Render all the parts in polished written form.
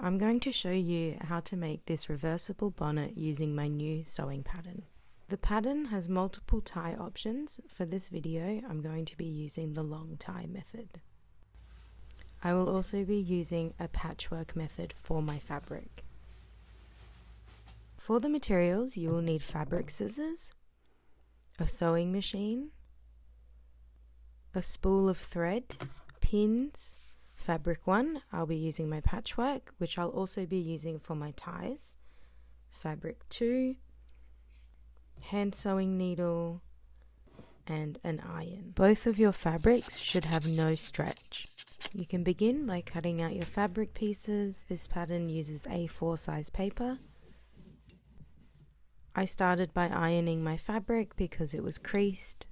I'm going to show you how to make this reversible bonnet using my new sewing pattern. The pattern has multiple tie options. For this video, I'm going to be using the long tie method. I will also be using a patchwork method for my fabric. For the materials, you will need fabric scissors, a sewing machine, a spool of thread, pins, fabric 1, I'll be using my patchwork, which I'll also be using for my ties, fabric 2, hand sewing needle, and an iron. Both of your fabrics should have no stretch. You can begin by cutting out your fabric pieces. This pattern uses A4 size paper. I started by ironing my fabric because it was creased.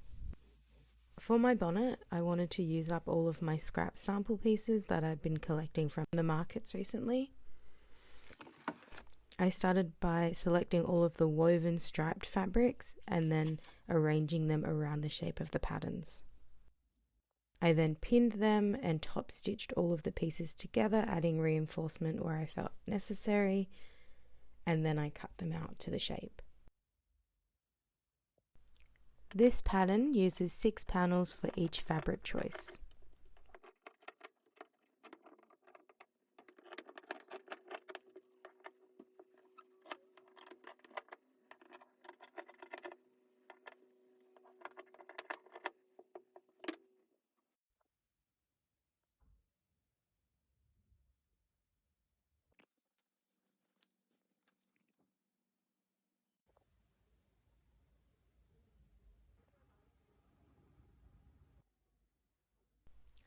For my bonnet, I wanted to use up all of my scrap sample pieces that I've been collecting from the markets recently. I started by selecting all of the woven striped fabrics and then arranging them around the shape of the patterns. I then pinned them and top stitched all of the pieces together, adding reinforcement where I felt necessary, and then I cut them out to the shape. This pattern uses 6 panels for each fabric choice.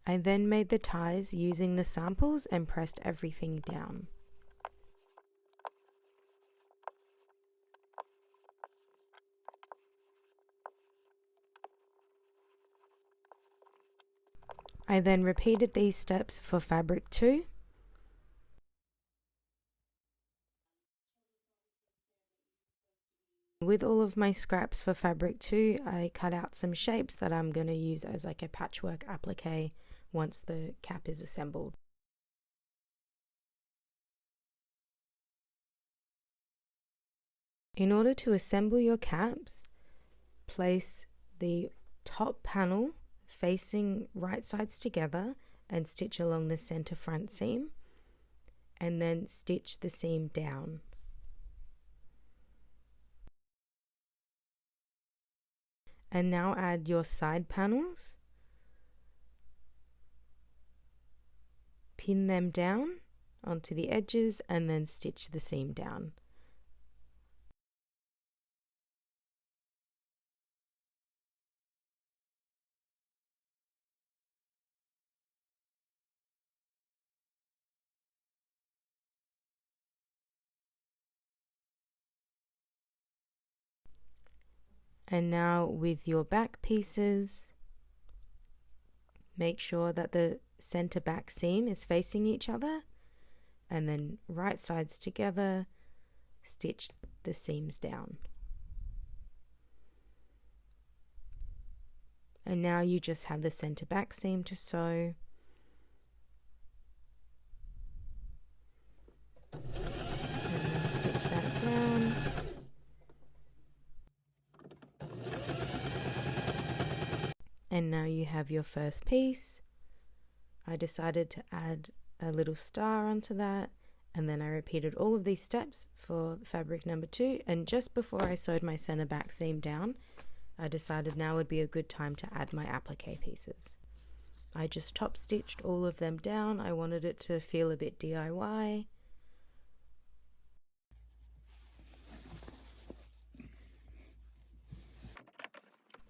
I then made the ties using the samples and pressed everything down. I then repeated these steps for fabric 2. With all of my scraps for fabric 2, I cut out some shapes that I'm going to use as like a patchwork applique once the cap is assembled. In order to assemble your caps, place the top panel facing right sides together and stitch along the center front seam, and then stitch the seam down. And now add your side panels, pin them down onto the edges and then stitch the seam down. And now with your back pieces, make sure that the center back seam is facing each other, and then right sides together, stitch the seams down. And now you just have the center back seam to sew. And then stitch that down. And now you have your first piece. I decided to add a little star onto that, and then I repeated all of these steps for fabric number 2, and just before I sewed my center back seam down, I decided now would be a good time to add my applique pieces. I just top stitched all of them down. I wanted it to feel a bit DIY.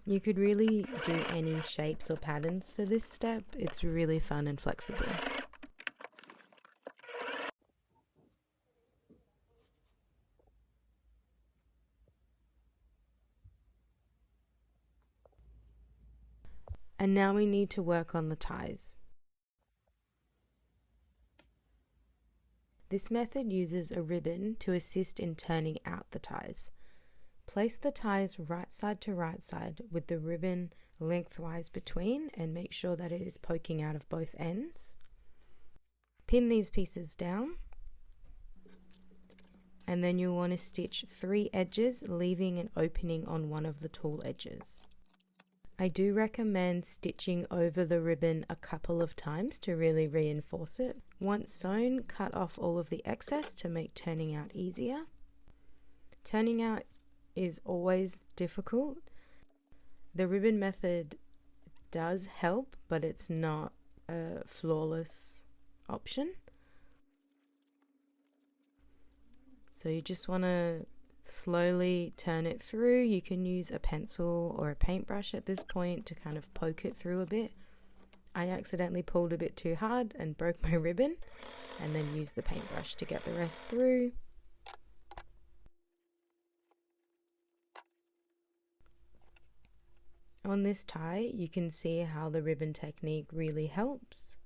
You could really do any shapes or patterns for this step. It's really fun and flexible. And now we need to work on the ties. This method uses a ribbon to assist in turning out the ties. Place the ties right side to right side with the ribbon lengthwise between, and make sure that it is poking out of both ends. Pin these pieces down and then you'll want to stitch 3 edges, leaving an opening on one of the tall edges. I do recommend stitching over the ribbon a couple of times to really reinforce it. Once sewn, cut off all of the excess to make turning out easier. Turning out is always difficult. The ribbon method does help, but it's not a flawless option. So you just want to slowly turn it through. You can use a pencil or a paintbrush at this point to kind of poke it through a bit. I accidentally pulled a bit too hard and broke my ribbon, and then used the paintbrush to get the rest through. On this tie, you can see how the ribbon technique really helps.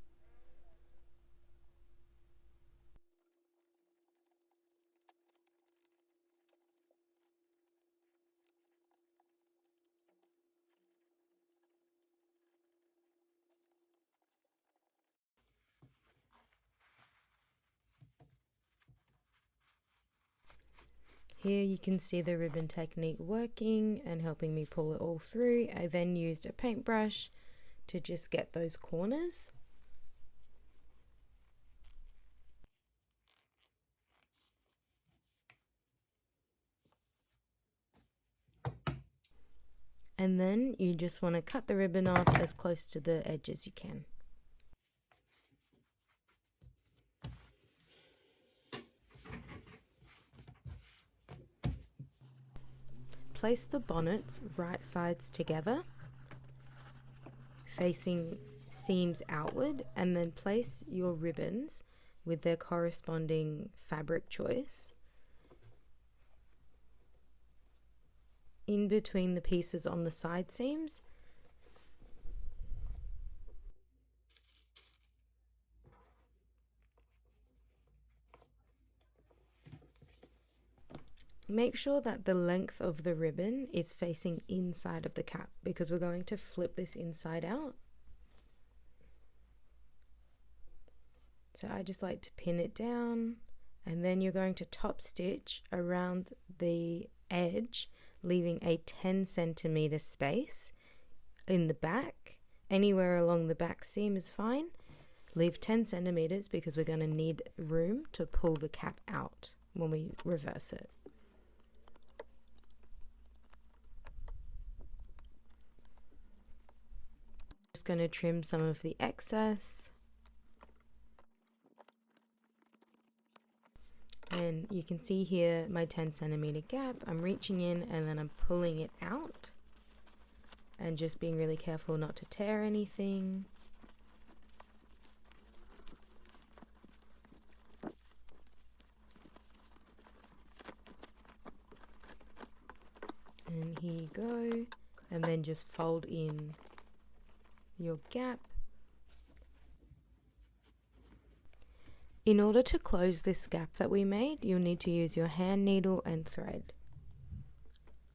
Here you can see the ribbon technique working and helping me pull it all through. I then used a paintbrush to just get those corners. And then you just want to cut the ribbon off as close to the edge as you can. Place the bonnets right sides together, facing seams outward, and then place your ribbons with their corresponding fabric choice in between the pieces on the side seams. Make sure that the length of the ribbon is facing inside of the cap, because we're going to flip this inside out. So I just like to pin it down, and then you're going to top stitch around the edge, leaving a 10 centimeter space in the back. Anywhere along the back seam is fine. Leave 10 centimeters because we're going to need room to pull the cap out when we reverse it. Just going to trim some of the excess, and you can see here my 10 centimeter gap. I'm reaching in and then I'm pulling it out, and just being really careful not to tear anything. And here you go, and then just fold in your gap. In order to close this gap that we made, you'll need to use your hand needle and thread.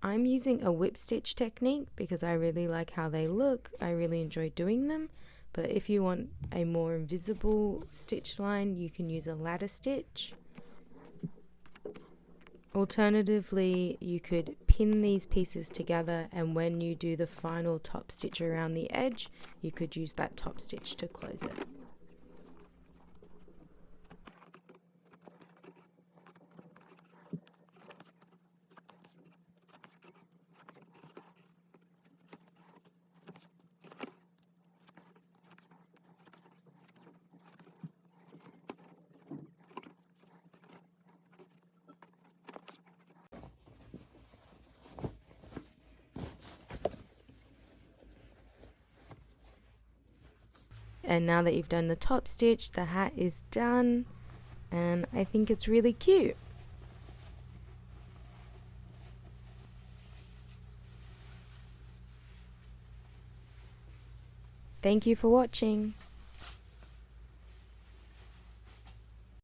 I'm using a whip stitch technique because I really like how they look. I really enjoy doing them, but if you want a more invisible stitch line, you can use a ladder stitch. Alternatively, you could pin these pieces together, and when you do the final top stitch around the edge, you could use that top stitch to close it. And now that you've done the top stitch, the hat is done, and I think it's really cute. Thank you for watching.